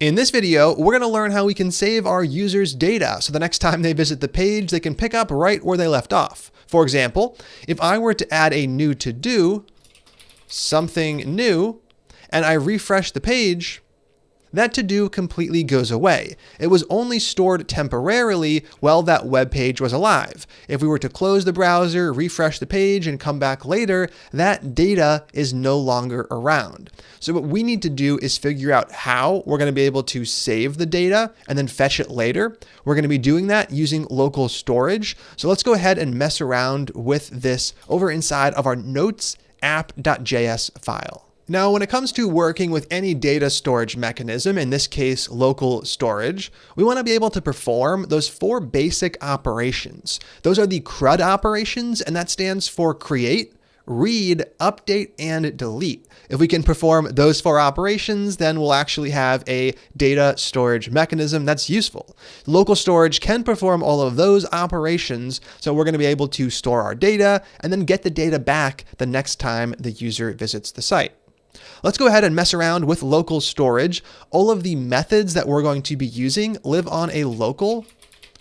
In this video, we're going to learn how we can save our users' data so the next time they visit the page, they can pick up right where they left off. For example, if I were to add a new to-do, something new, and I refresh the page, that to-do completely goes away. It was only stored temporarily while that web page was alive. If we were to close the browser, refresh the page, and come back later, that data is no longer around. So what we need to do is figure out how we're going to be able to save the data and then fetch it later. We're going to be doing that using local storage. So let's go ahead and mess around with this over inside of our notes app.js file. Now, when it comes to working with any data storage mechanism, in this case, local storage, we want to be able to perform those 4 basic operations. Those are the CRUD operations, and that stands for create, read, update, and delete. If we can perform those 4 operations, then we'll actually have a data storage mechanism that's useful. Local storage can perform all of those operations, so we're going to be able to store our data and then get the data back the next time the user visits the site. Let's go ahead and mess around with local storage. All of the methods that we're going to be using live on a local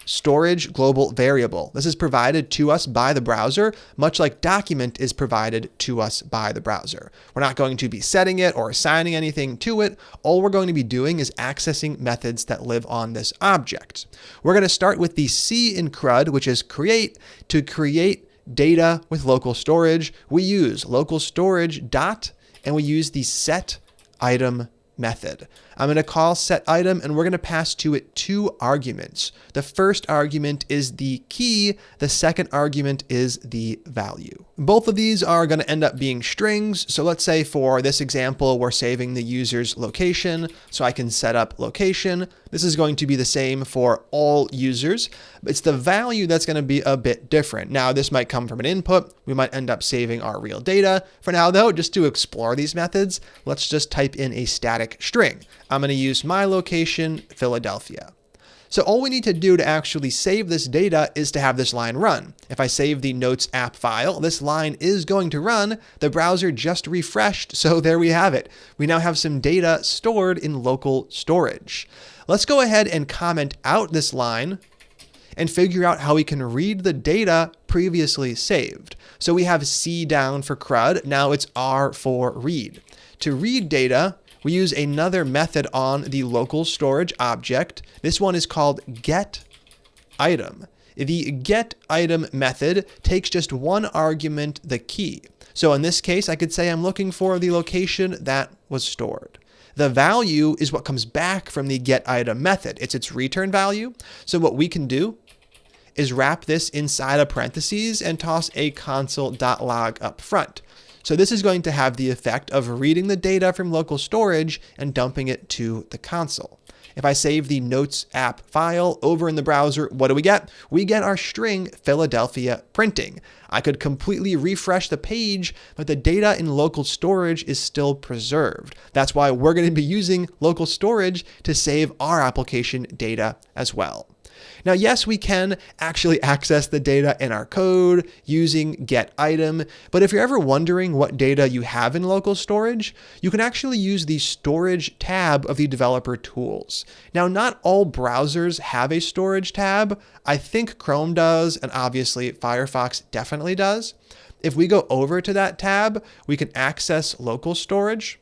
storage global variable. This is provided to us by the browser, much like document is provided to us by the browser. We're not going to be setting it or assigning anything to it. All we're going to be doing is accessing methods that live on this object. We're going to start with the C in CRUD, which is create. To create data with local storage, we use local storage dot, and we use the set item method. I'm going to call set item, and we're going to pass to it 2 arguments. The first argument is the key. The second argument is the value. Both of these are going to end up being strings. So let's say for this example, we're saving the user's location. So I can set up location. This is going to be the same for all users. It's the value that's going to be a bit different. Now, this might come from an input. We might end up saving our real data. For now, though, just to explore these methods, let's just type in a static string. I'm going to use my location, Philadelphia. So all we need to do to actually save this data is to have this line run. If I save the notes app file, this line is going to run. The browser just refreshed, so there we have it. We now have some data stored in local storage. Let's go ahead and comment out this line and figure out how we can read the data previously saved. So we have C down for CRUD. Now it's R for read. To read data, we use another method on the local storage object. This one is called getItem. The getItem method takes just one argument, the key. So in this case, I could say I'm looking for the location that was stored. The value is what comes back from the getItem method. It's its return value. So what we can do is wrap this inside a parentheses and toss a console.log up front. So this is going to have the effect of reading the data from local storage and dumping it to the console. If I save the notes app file over in the browser, what do we get? We get our string Philadelphia printing. I could completely refresh the page, but the data in local storage is still preserved. That's why we're going to be using local storage to save our application data as well. Now, yes, we can actually access the data in our code using getItem, but if you're ever wondering what data you have in local storage, you can actually use the storage tab of the developer tools. Now, not all browsers have a storage tab. I think Chrome does, and obviously Firefox definitely does. If we go over to that tab, we can access local storage.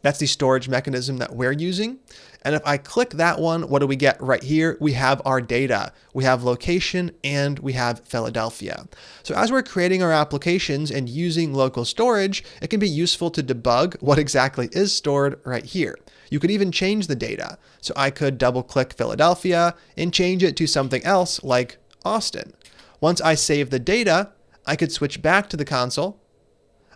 That's the storage mechanism that we're using. And if I click that one, what do we get right here? We have our data. We have location and we have Philadelphia. So as we're creating our applications and using local storage, it can be useful to debug what exactly is stored right here. You could even change the data. So I could double click Philadelphia and change it to something else like Austin. Once I save the data, I could switch back to the console.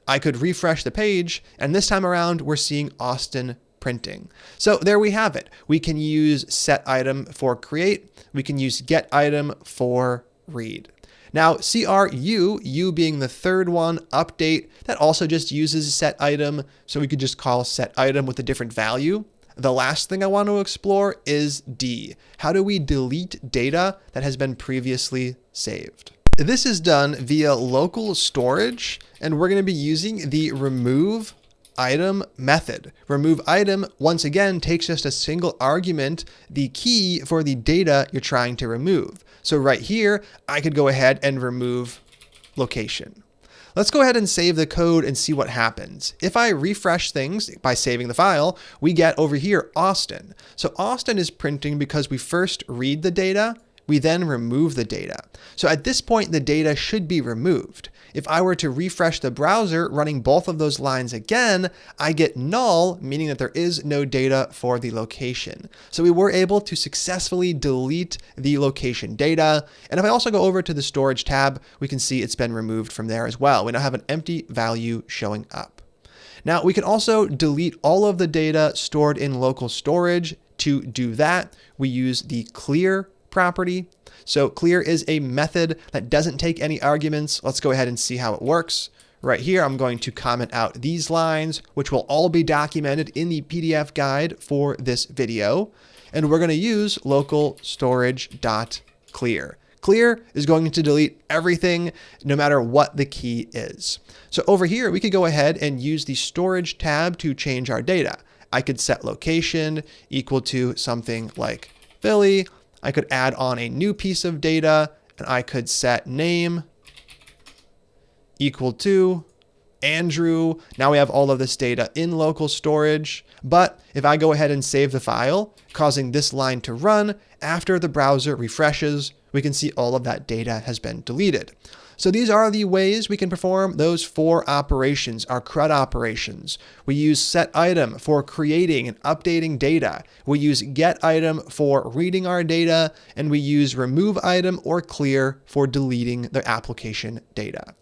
I could refresh the page, and this time around, we're seeing Austin printing. So there we have it. We can use set item for create. We can use get item for read. Now, CRU, U being the third one, update, that also just uses set item. So we could just call set item with a different value. The last thing I want to explore is D. How do we delete data that has been previously saved? This is done via local storage, and we're going to be using the remove item method. Remove item, once again, takes just a single argument, the key for the data you're trying to remove. So right here, I could go ahead and remove location. Let's go ahead and save the code and see what happens. If I refresh things by saving the file, we get over here Austin. So Austin is printing because we first read the data, we then remove the data. So at this point, the data should be removed. If I were to refresh the browser running both of those lines again, I get null, meaning that there is no data for the location. So we were able to successfully delete the location data. And if I also go over to the storage tab, we can see it's been removed from there as well. We now have an empty value showing up. Now we can also delete all of the data stored in local storage. To do that, we use the clear property. So clear is a method that doesn't take any arguments. Let's go ahead and see how it works. Right here, I'm going to comment out these lines, which will all be documented in the PDF guide for this video. And we're going to use LocalStorage.clear. Clear is going to delete everything, no matter what the key is. So over here, we could go ahead and use the storage tab to change our data. I could set location equal to something like Philly. I could add on a new piece of data, and I could set name equal to Andrew. Now we have all of this data in local storage. But if I go ahead and save the file, causing this line to run, after the browser refreshes, we can see all of that data has been deleted. So these are the ways we can perform those 4 operations, our CRUD operations. We use setItem for creating and updating data. We use getItem for reading our data, and we use removeItem or clear for deleting the application data.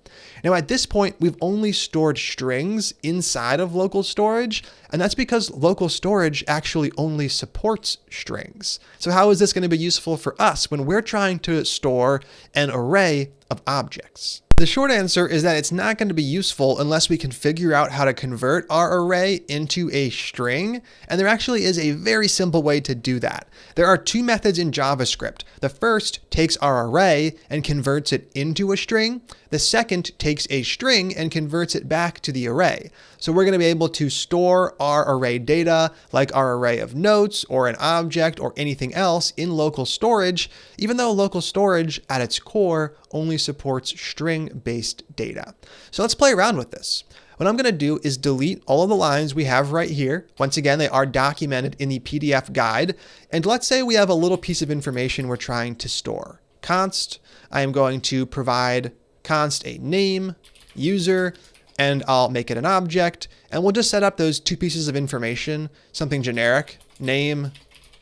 Now at this point, we've only stored strings inside of local storage, and that's because local storage actually only supports strings. So how is this going to be useful for us when we're trying to store an array of objects? The short answer is that it's not going to be useful unless we can figure out how to convert our array into a string. And there actually is a very simple way to do that. There are 2 methods in JavaScript. The first takes our array and converts it into a string. The second takes a string and converts it back to the array. So we're going to be able to store our array data, like our array of notes or an object or anything else, in local storage, even though local storage at its core only supports string-based data. So let's play around with this. What I'm going to do is delete all of the lines we have right here. Once again, they are documented in the PDF guide. And let's say we have a little piece of information we're trying to store. Const, I am going to provide const a name, user, and I'll make it an object. And we'll just set up those 2 pieces of information, something generic, name,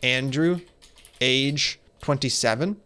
Andrew, age, 27.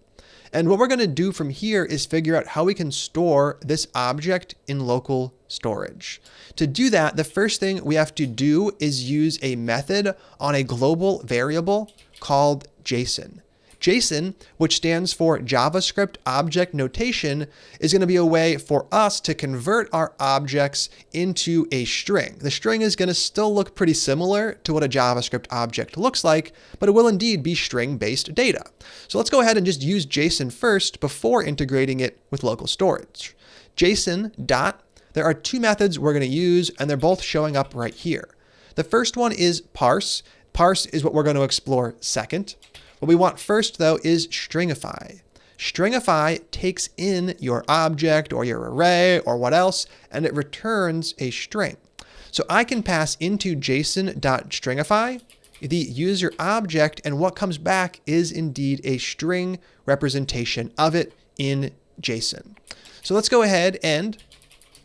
And what we're going to do from here is figure out how we can store this object in local storage. To do that, the first thing we have to do is use a method on a global variable called JSON. JSON, which stands for JavaScript Object Notation, is going to be a way for us to convert our objects into a string. The string is going to still look pretty similar to what a JavaScript object looks like, but it will indeed be string-based data. So let's go ahead and just use JSON first before integrating it with local storage. JSON dot, there are 2 methods we're going to use, and they're both showing up right here. The first one is parse. Parse is what we're going to explore second. What we want first, though, is stringify. Stringify takes in your object or your array or what else, and it returns a string. So I can pass into JSON.stringify the user object, and what comes back is indeed a string representation of it in JSON. So let's go ahead and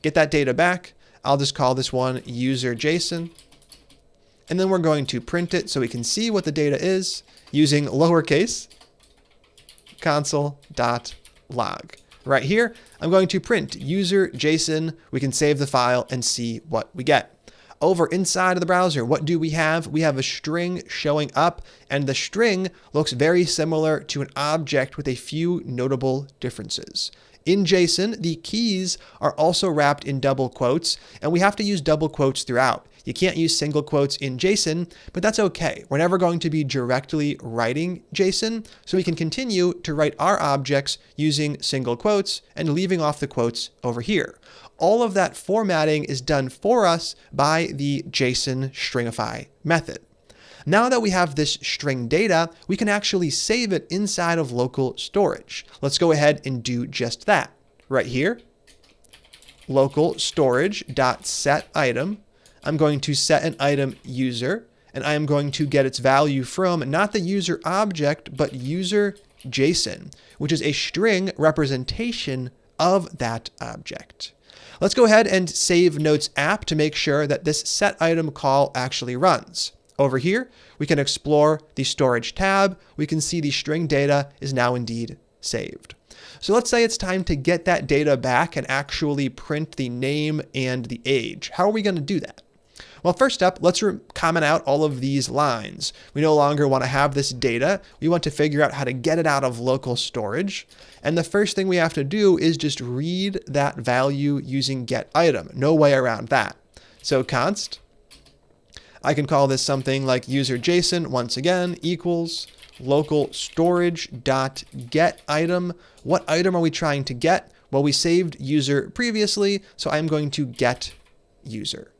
get that data back. I'll just call this one user JSON. And then we're going to print it so we can see what the data is using lowercase console.log. Right here, I'm going to print user JSON. We can save the file and see what we get. Over inside of the browser, what do we have? We have a string showing up, and the string looks very similar to an object with a few notable differences. In JSON, the keys are also wrapped in double quotes, and we have to use double quotes throughout. You can't use single quotes in JSON, but that's okay. We're never going to be directly writing JSON, so we can continue to write our objects using single quotes and leaving off the quotes over here. All of that formatting is done for us by the JSON stringify method. Now that we have this string data, we can actually save it inside of local storage. Let's go ahead and do just that. Right here, local storage.set item. I'm going to set an item user, and I am going to get its value from not the user object, but user JSON, which is a string representation of that object. Let's go ahead and save Notes app to make sure that this set item call actually runs. Over here, we can explore the storage tab. We can see the string data is now indeed saved. So let's say it's time to get that data back and actually print the name and the age. How are we going to do that? Well, first up, let's comment out all of these lines. We no longer want to have this data. We want to figure out how to get it out of local storage. And the first thing we have to do is just read that value using getItem. No way around that. So const, I can call this something like user JSON once again equals local storage.getItem. What item are we trying to get? Well, we saved user previously, so I'm going to get user.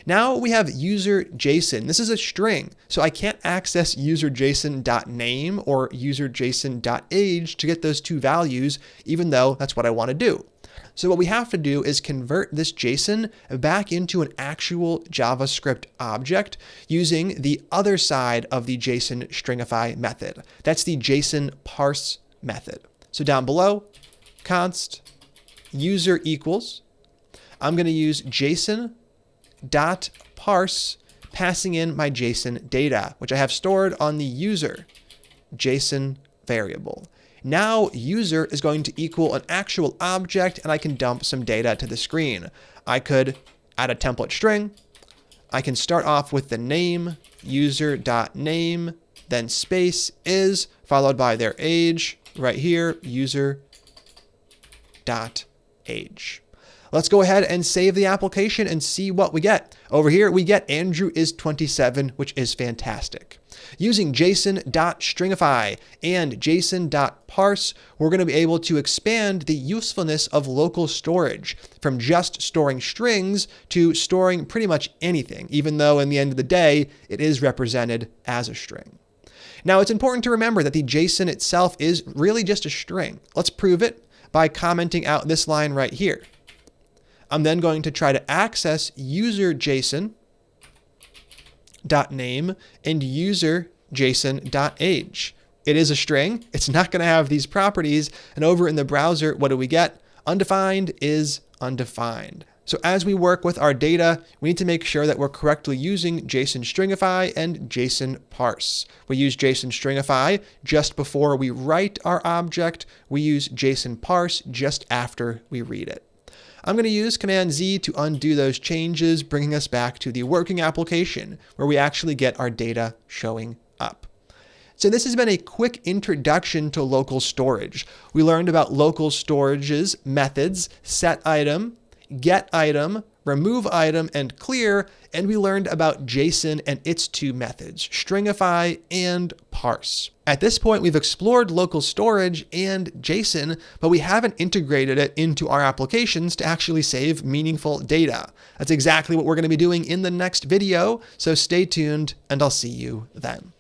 Now we have user JSON. This is a string, so I can't access user JSON.name or user JSON.age to get those two values, even though that's what I want to do. So what we have to do is convert this JSON back into an actual JavaScript object using the other side of the JSON stringify method. That's the JSON parse method. So down below, const user equals, I'm going to use JSON.parse, passing in my JSON data, which I have stored on the user JSON variable. Now user is going to equal an actual object, and I can dump some data to the screen. I could add a template string. I can start off with the name, user.name, then space is, followed by their age, right here, user.age. Let's go ahead and save the application and see what we get. Over here, we get Andrew is 27, which is fantastic. Using JSON.stringify and JSON.parse, we're going to be able to expand the usefulness of local storage from just storing strings to storing pretty much anything, even though in the end of the day, it is represented as a string. Now, it's important to remember that the JSON itself is really just a string. Let's prove it by commenting out this line right here. I'm then going to try to access user JSON.name and user JSON.age. It is a string. It's not going to have these properties. And over in the browser, what do we get? Undefined is undefined. So as we work with our data, we need to make sure that we're correctly using JSON stringify and JSON parse. We use JSON stringify just before we write our object. We use JSON parse just after we read it. I'm going to use Command Z to undo those changes, bringing us back to the working application where we actually get our data showing up. So this has been a quick introduction to local storage. We learned about local storage's methods, set item, get item, remove item, and clear, and we learned about JSON and its two methods, stringify and parse. At this point, we've explored local storage and JSON, but we haven't integrated it into our applications to actually save meaningful data. That's exactly what we're going to be doing in the next video, so stay tuned, and I'll see you then.